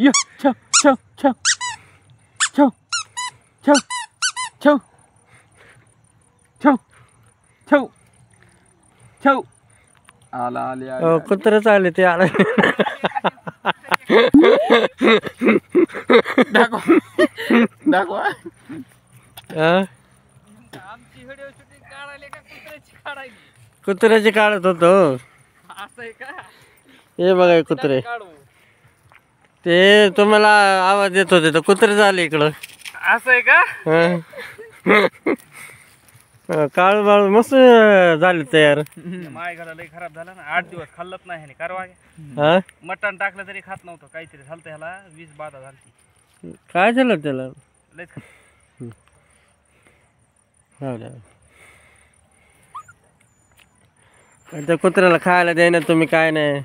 ये छव छव छव छव छव छव छव छव छव आला आले आले कुत्रच आले ते आले दाखवा दाखवा आमची व्हिडिओ शूटिंग काढायला का कुत्र्याची काढायची कुत्र्याचे काढत होतो असं आहे का हे बघा कुत्रे काढू ते तुम्हाला आवाज देत होते तर कुत्रे झाले इकडं असं आहे का काळू बाळू मस्त झाले तयार माझ्या लय खराब झाला ना 8 दिवस खाल्लंच नाही ह्याने कारवा हा मटण टाकलं तरी खात नव्हतं काहीतरी झालं ह्याला 20 बाधा झाली काय झालं त्याला लयच त्या कुत्र्याला खायला द्यायना तुम्ही काय नाही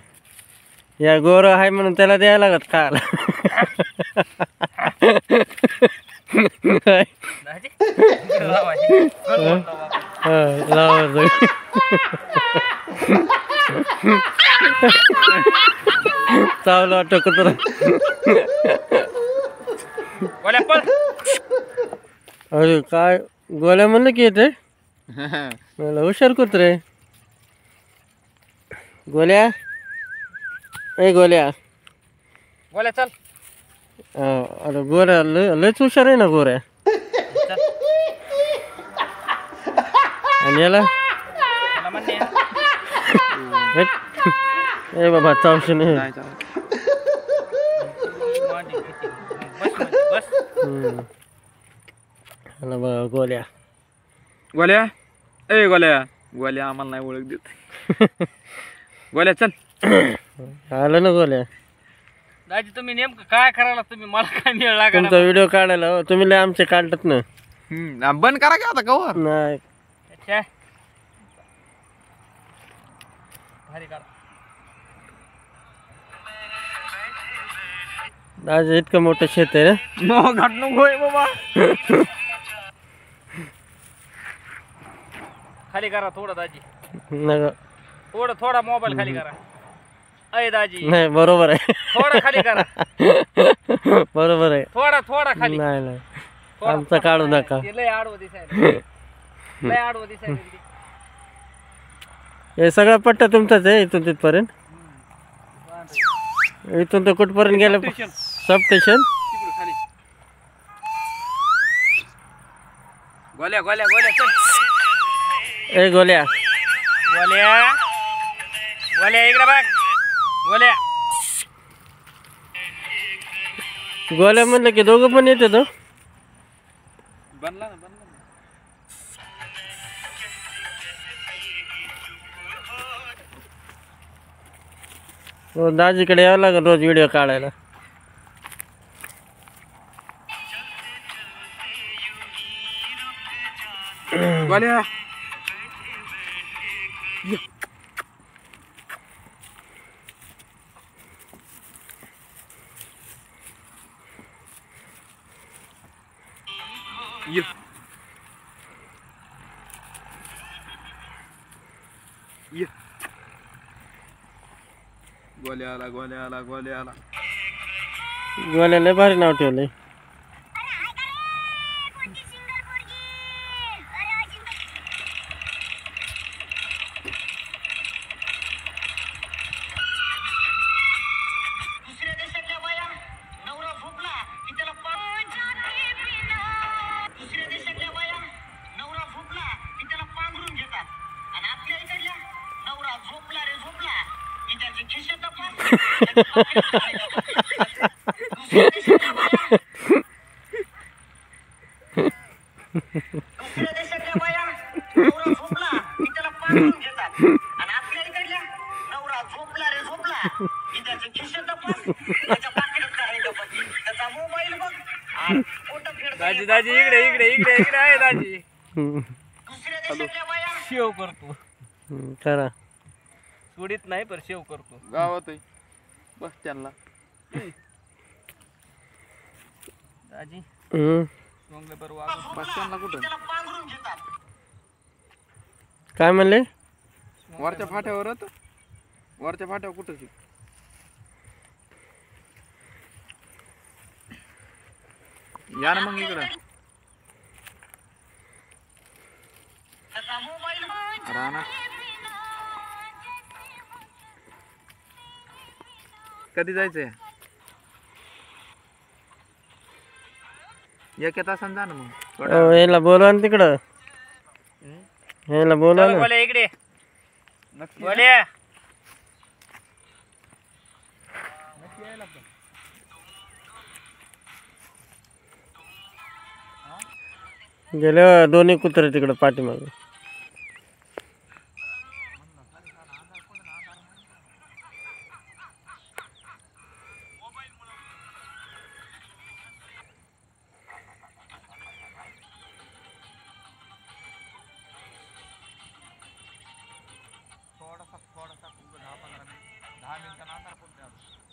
या गोर आहे म्हणून त्याला द्यायला लागत खायला चावलं वाटतं कुत्रा अरे काय गोळ्या म्हणलं की येते मला हुशार कुत्रे गोल्या ए गोल्या बोला चल अरे गोऱ्या लयच हुशार आहे ना गोऱ्या आणि याला ए बाबा चावशी नाही बघा गोल्या गोल्या ए गोल्या गोल्या आम्हाला नाही ओळख देत गोल्या चल आलं ना गोल्या दाजी तुम्ही नेमकं काय करायला तुम्ही मला काय मिळ लागला तुमचा व्हिडिओ काढायला हो, तुम्ही लय आमचे काढतात ना बंद करा की आता कवर नाही अच्छा भारी काढ आज इतकं मोठं शेत आहे ना घाट नको आहे बाबा खाली करा थोडं दाजी नका. थोडा मोबाईल खाली करा अय दाजी नाही बरोबर आहे थोडा खाली करा बरोबर आहे थोडा खाली नाही नाही आमचा काढू नका ते लय आडवं दिसायला लय आडवं दिसायला हे सगळा पट्टा तुमचाच आहे इथून तिथपर्यंत इथून तर कुठपर्यंत गेलं सब स्टेशन तिकडे खाली गोल्या गोल्या गोल्या चल ए गोल्या गोल्या गोल्या इकडे बघ गोल्या गोल्या म्हणलं की दोघं पण येते तो बनला ना हो दाजीकडे यावं लागेल रोज व्हिडिओ काढायला गोल्या ये ये गोल्या आला गोल्या आला गोल्या आला गोल्या लय भारी नाव ठेवलंय दाजी दाजी इकडे इकडे इकडे इकडे आहे दाजी शेव करतो करा सोडीत नाही पर शेव करतो गावात आहे बस स्टँडला दाजी हम्म बस स्टँडला कुठं काय म्हणले वरच्या फाट्यावर वरच्या फाट्यावर कुठं या ना मग इकडं रानात. कधी जायचंय? एका तासानं जा ना मग. थोड्या वेळानं. याला बोलवा ना तिकडं. याला बोलवा चल ना. गोल्या इकडे नक्की गोल्या नक्की यायला पण. गेले दोन्ही कुत्रे तिकडं पाठीमागे. थोडासा 10-15 मिनिट 10 मिनिटांना अंधार पडतोय.